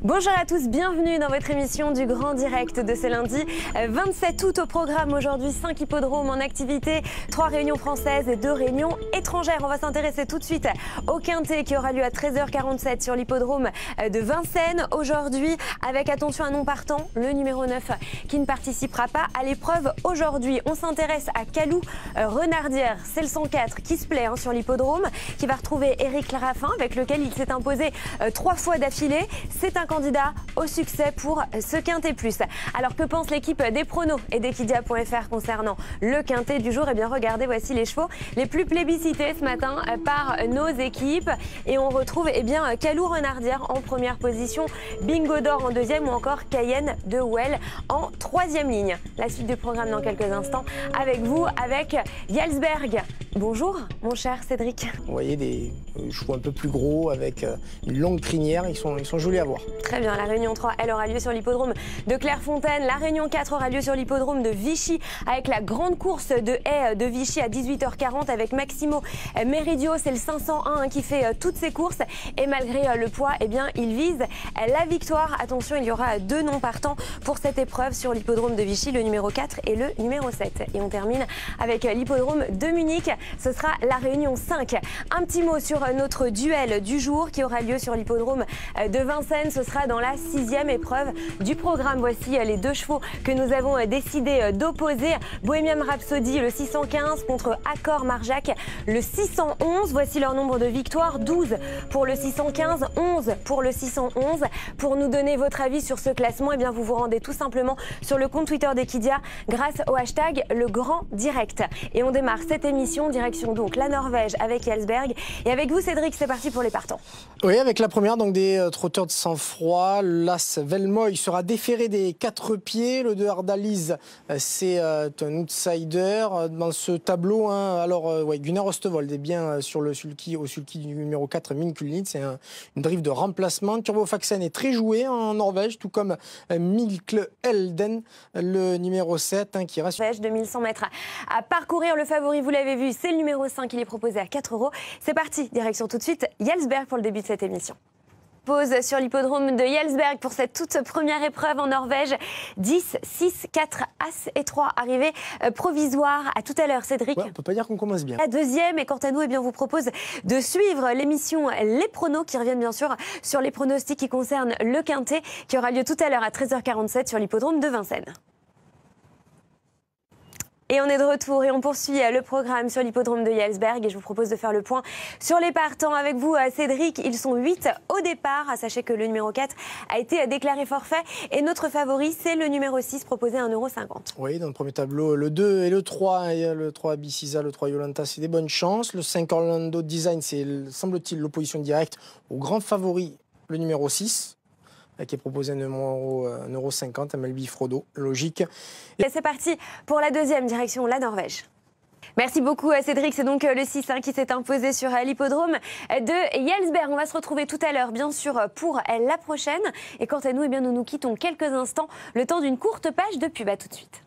Bonjour à tous, bienvenue dans votre émission du Grand Direct de ce lundi 27 août. Au programme aujourd'hui, 5 hippodromes en activité, 3 réunions françaises et 2 réunions étrangères. On va s'intéresser tout de suite au Quintet qui aura lieu à 13h47 sur l'hippodrome de Vincennes. Aujourd'hui, avec attention un non partant, le numéro 9 qui ne participera pas à l'épreuve aujourd'hui. On s'intéresse à Calou Renardière, c'est le 104 qui se plaît sur l'hippodrome, qui va retrouver Éric Laraffin avec lequel il s'est imposé 3 fois d'affilée. C'est un candidat au succès pour ce Quintet Plus. Alors que pense l'équipe des pronos et d'Equidia.fr concernant le Quintet du jour? Eh bien regardez, voici les chevaux les plus plébiscités ce matin par nos équipes. Et on retrouve Calou Renardière en première position, Bingo d'Or en deuxième ou encore Cayenne de Well en troisième ligne. La suite du programme dans quelques instants avec vous, avec Jalsberg. Bonjour mon cher Cédric. Vous voyez des chevaux un peu plus gros avec une longue crinière, ils sont jolis à voir. Très bien, la réunion 3, elle aura lieu sur l'hippodrome de Clairefontaine. La réunion 4 aura lieu sur l'hippodrome de Vichy avec la grande course de haie de Vichy à 18h40 avec Maximo Meridio. C'est le 501 qui fait toutes ses courses et malgré le poids, il vise la victoire. Attention, il y aura 2 non partants pour cette épreuve sur l'hippodrome de Vichy, le numéro 4 et le numéro 7. Et on termine avec l'hippodrome de Munich. Ce sera la réunion 5. Un petit mot sur notre duel du jour qui aura lieu sur l'hippodrome de Vincennes. Ce sera dans la 6e épreuve du programme. Voici les 2 chevaux que nous avons décidé d'opposer. Bohemian Rhapsody, le 615 contre Accor Marjac, le 611. Voici leur nombre de victoires, 12 pour le 615, 11 pour le 611. Pour nous donner votre avis sur ce classement, vous vous rendez tout simplement sur le compte Twitter d'Equidia grâce au hashtag Le Grand Direct. Et on démarre cette émission, direction donc la Norvège avec Jalsberg. Et avec vous Cédric, c'est parti pour les partants. Oui, avec la première donc des trotteurs de sang-froid. L'As Velmoy sera déféré des 4 pieds. Le 2 Ardalise, c'est un outsider dans ce tableau. Gunnar Ostevold est bien sur le sulky, au sulky du numéro 4, Minkulnit. C'est une drive de remplacement. Turbo Faxen est très joué en Norvège, tout comme Milkle Elden, le numéro 7, qui reste. 2100 mètres à parcourir. Le favori, vous l'avez vu, c'est le numéro 5. Il est proposé à 4 €. C'est parti, direction tout de suite Jalsberg pour le début de cette émission. Pause sur l'hippodrome de Jalsberg pour cette toute première épreuve en Norvège. 10, 6, 4, As et 3 arrivées provisoires. À tout à l'heure, Cédric. Ouais, on peut pas dire qu'on commence bien. La deuxième, et quant à nous, on vous propose de suivre l'émission Les Pronos qui reviennent bien sûr sur les pronostics qui concernent le Quintet qui aura lieu tout à l'heure à 13h47 sur l'hippodrome de Vincennes. Et on est de retour et on poursuit le programme sur l'hippodrome de Jalsberg et je vous propose de faire le point sur les partants avec vous, Cédric. Ils sont 8 au départ. Sachez que le numéro 4 a été déclaré forfait et notre favori, c'est le numéro 6 proposé à 1,50 €. Oui, dans le premier tableau, le 2 et le 3, le 3 Bicisa, le 3 Yolanta, c'est des bonnes chances. Le 5 Orlando Design, c'est, semble-t-il, l'opposition directe au grand favori, le numéro 6. Qui est proposé à 1,50 €, Melby Frodo, logique. Et c'est parti pour la deuxième, direction la Norvège. Merci beaucoup Cédric, c'est donc le 6 qui s'est imposé sur l'hippodrome de Jalsberg. On va se retrouver tout à l'heure bien sûr pour la prochaine. Et quant à nous, nous nous quittons quelques instants, le temps d'une courte page de pub. À tout de suite.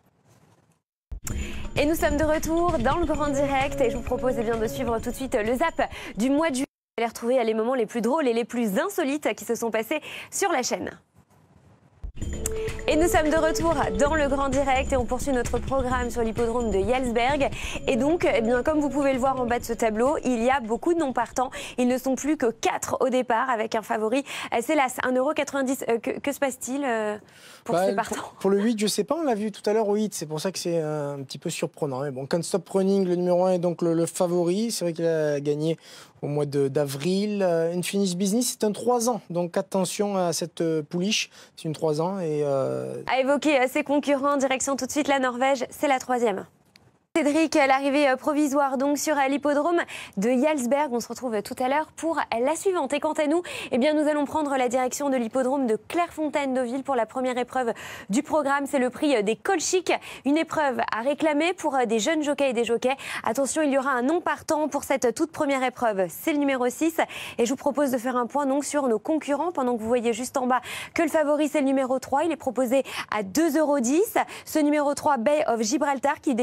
Et nous sommes de retour dans le Grand Direct et je vous propose de suivre tout de suite le zap du mois de juillet. Vous allez retrouver les moments les plus drôles et les plus insolites qui se sont passés sur la chaîne. Et nous sommes de retour dans le Grand Direct et on poursuit notre programme sur l'hippodrome de Jalsberg. Et donc, comme vous pouvez le voir en bas de ce tableau, il y a beaucoup de non partants. Ils ne sont plus que 4 au départ avec un favori. C'est l'As, 1,90 €. Que se passe-t-il pour ces partants? Pour le 8, je ne sais pas, on l'a vu tout à l'heure au 8. C'est pour ça que c'est un petit peu surprenant. Mais bon, Can't Stop Running, le numéro 1 est donc le favori. C'est vrai qu'il a gagné au mois d'avril. Infinite Business, c'est un 3 ans. Donc attention à cette pouliche. C'est une 3 ans. Et à évoquer ses concurrents, direction tout de suite la Norvège, c'est la 3e. Cédric, l'arrivée provisoire donc sur l'hippodrome de Jalsberg. On se retrouve tout à l'heure pour la suivante. Et quant à nous, nous allons prendre la direction de l'hippodrome de Clairefontaine-Deauville pour la première épreuve du programme. C'est le prix des Colchiques, une épreuve à réclamer pour des jeunes jockeys et des jockeys. Attention, il y aura un non partant pour cette toute première épreuve. C'est le numéro 6. Et je vous propose de faire un point donc sur nos concurrents pendant que vous voyez juste en bas que le favori c'est le numéro 3. Il est proposé à 2,10 €. Ce numéro 3, Bay of Gibraltar, qui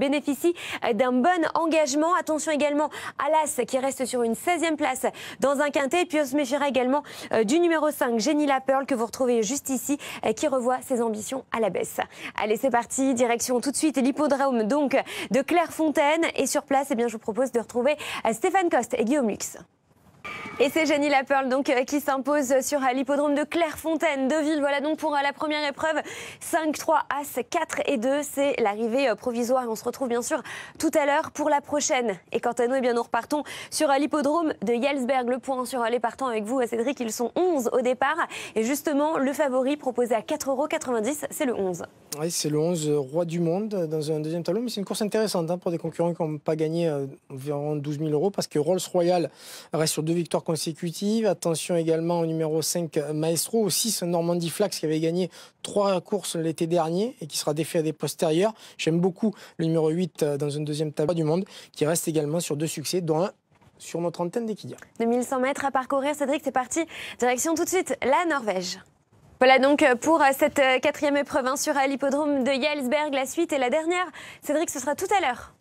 bénéficie d'un bon engagement. Attention également à l'As qui reste sur une 16e place dans un quintet. Et puis on se méfiera également du numéro 5, Jenny La Pearl, que vous retrouvez juste ici, qui revoit ses ambitions à la baisse. Allez, c'est parti, direction tout de suite l'hippodrome donc de Clairefontaine. Et sur place, eh bien, je vous propose de retrouver Stéphane Coste et Guillaume Lux. Et c'est Jenny La Pearl donc qui s'impose sur l'hippodrome de Clairefontaine de Ville. Voilà donc pour la première épreuve. 5, 3, As, 4 et 2. C'est l'arrivée provisoire. Et on se retrouve bien sûr tout à l'heure pour la prochaine. Et quant à nous, eh bien, nous repartons sur l'hippodrome de Yelsberg. Le point sur les partants avec vous, Cédric. Ils sont 11 au départ. Et justement, le favori proposé à 4,90 €, c'est le 11. Oui, c'est le 11, roi du monde, dans un deuxième tableau. Mais c'est une course intéressante pour des concurrents qui n'ont pas gagné environ 12 000 €. Parce que Rolls-Royal reste sur 2 victoires consécutives. Attention également au numéro 5 Maestro, au 6 Normandie Flax qui avait gagné 3 courses l'été dernier et qui sera défait à des postérieurs. J'aime beaucoup le numéro 8 dans un deuxième tableau du monde qui reste également sur 2 succès, dont un sur notre antenne d'Equidia. 2100 mètres à parcourir, Cédric, c'est parti. Direction tout de suite la Norvège. Voilà donc pour cette 4e épreuve sur l'hippodrome de Yelsberg. La suite et la dernière, Cédric, ce sera tout à l'heure.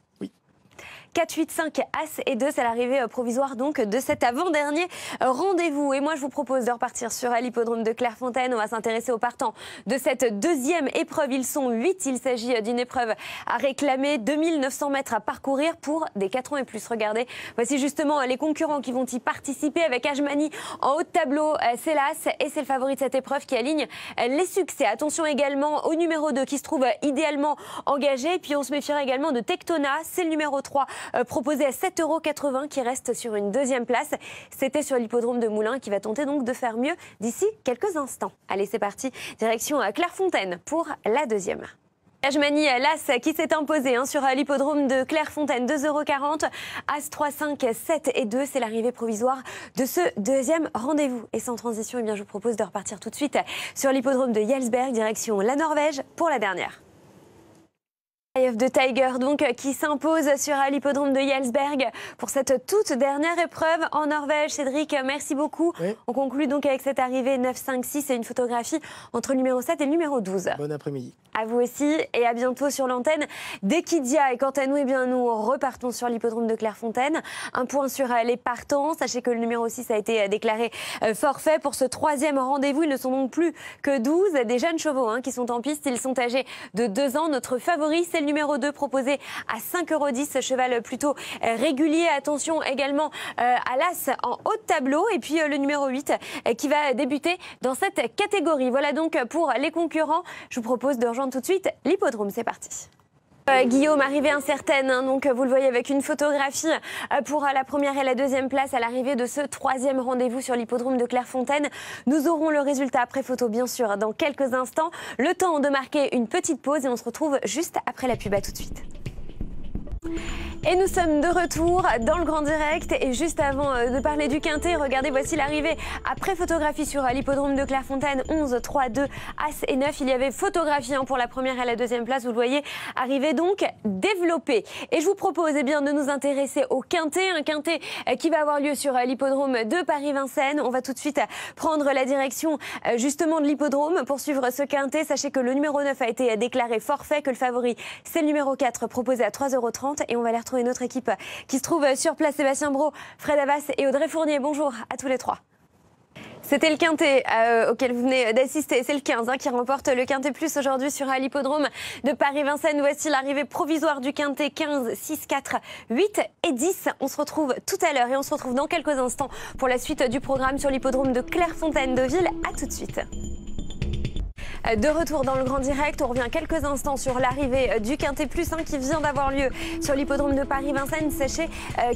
4, 8, 5, As et 2, c'est l'arrivée provisoire donc de cet avant-dernier rendez-vous. Et moi, je vous propose de repartir sur l'hippodrome de Clairefontaine. On va s'intéresser aux partants de cette deuxième épreuve. Ils sont 8. Il s'agit d'une épreuve à réclamer, 2900 mètres à parcourir pour des 4 ans et plus. Regardez, voici justement les concurrents qui vont y participer avec Ajmani en haut de tableau. C'est l'As et c'est le favori de cette épreuve qui aligne les succès. Attention également au numéro 2 qui se trouve idéalement engagé. Et puis on se méfiera également de Tectona. C'est le numéro 3 proposé à 7,80 € qui reste sur une deuxième place. C'était sur l'hippodrome de Moulins qui va tenter donc de faire mieux d'ici quelques instants. Allez, c'est parti, direction Clairefontaine pour la deuxième. Ajmani, l'As qui s'est imposé sur l'hippodrome de Clairefontaine, 2,40 €. As 3, 5, 7 et 2, c'est l'arrivée provisoire de ce deuxième rendez-vous. Et sans transition, eh bien, je vous propose de repartir tout de suite sur l'hippodrome de Yelsberg, direction la Norvège pour la dernière. Eye of the Tiger donc qui s'impose sur l'hippodrome de Yelsberg pour cette toute dernière épreuve en Norvège. Cédric, merci beaucoup. Oui. On conclut donc avec cette arrivée 9, 5, 6 et une photographie entre le numéro 7 et le numéro 12. Bon après-midi. À vous aussi et à bientôt sur l'antenne d'Equidia. Et quant à nous, eh bien, nous repartons sur l'hippodrome de Clairefontaine. Un point sur les partants. Sachez que le numéro 6 a été déclaré forfait pour ce 3e rendez-vous. Ils ne sont donc plus que 12. Des jeunes chevaux qui sont en piste. Ils sont âgés de 2 ans. Notre favori, c'est le numéro 2 proposé à 5,10 €. Cheval plutôt régulier. Attention également à l'As en haut de tableau. Et puis le numéro 8 qui va débuter dans cette catégorie. Voilà donc pour les concurrents. Je vous propose de rejoindre tout de suite l'hippodrome. C'est parti. Guillaume, arrivée incertaine, donc vous le voyez avec une photographie pour la première et la deuxième place à l'arrivée de ce 3e rendez-vous sur l'hippodrome de Clairefontaine. Nous aurons le résultat après photo bien sûr dans quelques instants. Le temps de marquer une petite pause et on se retrouve juste après la pub. À tout de suite. Et nous sommes de retour dans le grand direct et juste avant de parler du quintet, regardez, voici l'arrivée après photographie sur l'hippodrome de Clairefontaine. 11, 3, 2, As et 9. Il y avait photographie pour la première et la deuxième place. Vous le voyez, arrivée donc développée. Et je vous propose de nous intéresser au quintet. Un quintet qui va avoir lieu sur l'hippodrome de Paris-Vincennes. On va tout de suite prendre la direction justement de l'hippodrome pour suivre ce quintet. Sachez que le numéro 9 a été déclaré forfait, que le favori c'est le numéro 4 proposé à 3,30 € et on va aller retrouver notre équipe qui se trouve sur place. Sébastien Brault, Fred Havas et Audrey Fournier. Bonjour à tous les trois. C'était le quintet auquel vous venez d'assister. C'est le 15 qui remporte le quintet plus aujourd'hui sur l'hippodrome de Paris-Vincennes. Voici l'arrivée provisoire du quintet 15, 6, 4, 8 et 10. On se retrouve tout à l'heure et on se retrouve dans quelques instants pour la suite du programme sur l'hippodrome de Clairefontaine de Ville. À tout de suite. De retour dans le grand direct, on revient quelques instants sur l'arrivée du Quintet Plus qui vient d'avoir lieu sur l'hippodrome de Paris-Vincennes. Sachez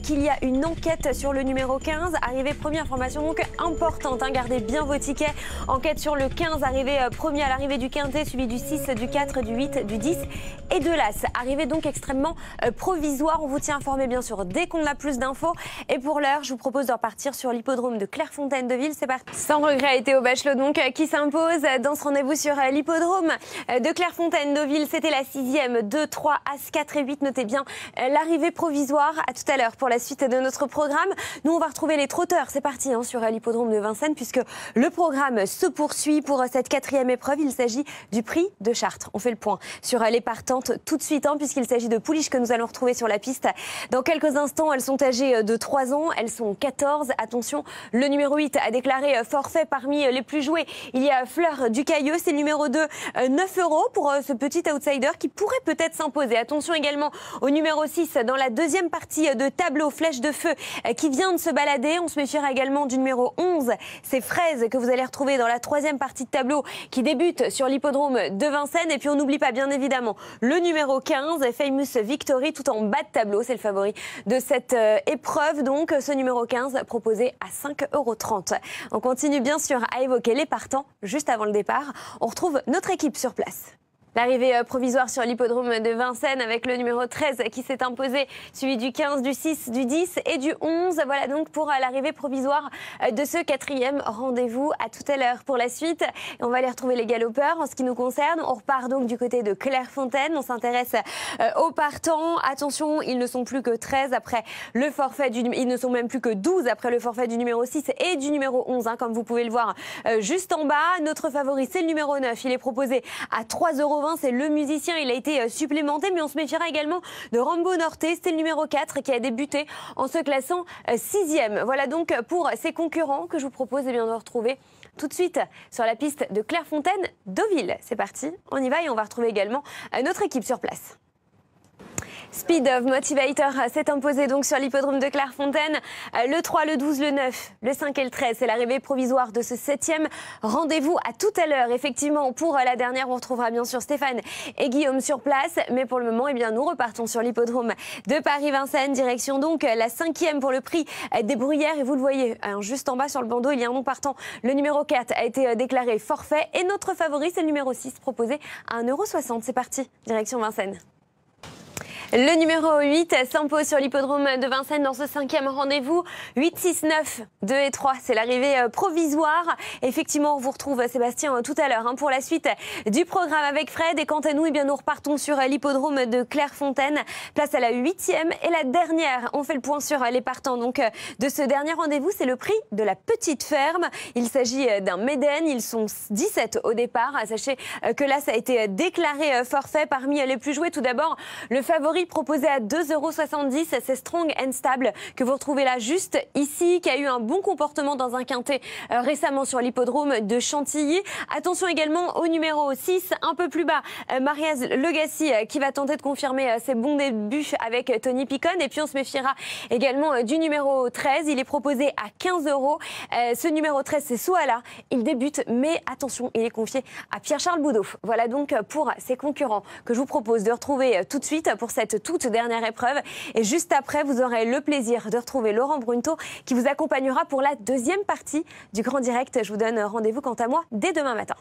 qu'il y a une enquête sur le numéro 15. Arrivée première, formation donc importante. Gardez bien vos tickets. Enquête sur le 15, arrivé premier à l'arrivée du Quintet, suivi du 6, du 4, du 8, du 10 et de l'As. Arrivée donc extrêmement provisoire. On vous tient informé bien sûr dès qu'on a plus d'infos. Et pour l'heure, je vous propose de repartir sur l'hippodrome de Clairefontaine de Ville. C'est parti. Sans regret, Théo Bachelot donc qui s'impose dans ce rendez-vous sur l'hippodrome de Clairefontaine-Deauville. C'était la 6e, 2, 3, As, 4 et 8. Notez bien l'arrivée provisoire. À tout à l'heure pour la suite de notre programme. Nous, on va retrouver les trotteurs. C'est parti sur l'hippodrome de Vincennes puisque le programme se poursuit pour cette 4e épreuve. Il s'agit du prix de Chartres. On fait le point sur les partantes tout de suite puisqu'il s'agit de pouliches que nous allons retrouver sur la piste. Dans quelques instants, elles sont âgées de 3 ans. Elles sont 14. Attention, le numéro 8 a déclaré forfait parmi les plus joués. Il y a Fleur du Cailleux, c'est le numéro 2, 9 € pour ce petit outsider qui pourrait peut-être s'imposer. Attention également au numéro 6 dans la deuxième partie de tableau, Flèche de Feu qui vient de se balader. On se méfiera également du numéro 11, c'est Fraise que vous allez retrouver dans la troisième partie de tableau qui débute sur l'hippodrome de Vincennes. Et puis on n'oublie pas bien évidemment le numéro 15, Famous Victory, tout en bas de tableau. C'est le favori de cette épreuve. Donc ce numéro 15 proposé à 5,30 €. On continue bien sûr à évoquer les partants juste avant le départ. On retrouve notre équipe sur place. L'arrivée provisoire sur l'hippodrome de Vincennes avec le numéro 13 qui s'est imposé, suivi du 15, du 6, du 10 et du 11. Voilà donc pour l'arrivée provisoire de ce 4e rendez-vous. À tout à l'heure pour la suite. Et on va aller retrouver les galopeurs. En ce qui nous concerne, on repart donc du côté de Clairefontaine. On s'intéresse aux partants. Attention, ils ne sont plus que 13 après le forfait ils ne sont même plus que 12 après le forfait du numéro 6 et du numéro 11, comme vous pouvez le voir juste en bas. Notre favori, c'est le numéro 9. Il est proposé à 3,20 €. C'est le musicien, il a été supplémenté, mais on se méfiera également de Rambo Norte. C'est le numéro 4 qui a débuté en se classant 6e. Voilà donc pour ces concurrents que je vous propose de retrouver tout de suite sur la piste de Clairefontaine-Deauville. C'est parti, on y va et on va retrouver également notre équipe sur place. Speed of Motivator s'est imposé donc sur l'hippodrome de Clairefontaine. Le 3, le 12, le 9, le 5 et le 13. C'est l'arrivée provisoire de ce 7e rendez-vous. À tout à l'heure, effectivement, pour la dernière, on retrouvera bien sûr Stéphane et Guillaume sur place. Mais pour le moment, nous repartons sur l'hippodrome de Paris-Vincennes. Direction donc la 5e pour le prix des Bruyères. Et vous le voyez, juste en bas sur le bandeau, il y a un nom partant. Le numéro 4 a été déclaré forfait. Et notre favori, c'est le numéro 6 proposé à 1,60 €. C'est parti, direction Vincennes. Le numéro 8 s'impose sur l'hippodrome de Vincennes dans ce 5e rendez-vous. 8, 6, 9, 2 et 3, c'est l'arrivée provisoire. Effectivement, on vous retrouve Sébastien tout à l'heure pour la suite du programme avec Fred. Et quant à nous, nous repartons sur l'hippodrome de Clairefontaine. Place à la 8e et la dernière. On fait le point sur les partants donc de ce dernier rendez-vous. C'est le prix de la petite ferme. Il s'agit d'un Méden. Ils sont 17 au départ. Sachez que là, ça a été déclaré forfait parmi les plus joués. Tout d'abord, le favori proposé à 2,70 €, c'est Strong and Stable que vous retrouvez là juste ici, qui a eu un bon comportement dans un quintet récemment sur l'hippodrome de Chantilly. Attention également au numéro 6, un peu plus bas, Mariaz Legacy qui va tenter de confirmer ses bons débuts avec Tony Picon. Et puis on se méfiera également du numéro 13, il est proposé à 15 €. Ce numéro 13, c'est Soala, il débute, mais attention, il est confié à Pierre-Charles Boudot. Voilà donc pour ces concurrents que je vous propose de retrouver tout de suite pour cette toute dernière épreuve. Et juste après, vous aurez le plaisir de retrouver Laurent Brunto qui vous accompagnera pour la deuxième partie du Grand Direct. Je vous donne rendez-vous quant à moi dès demain matin.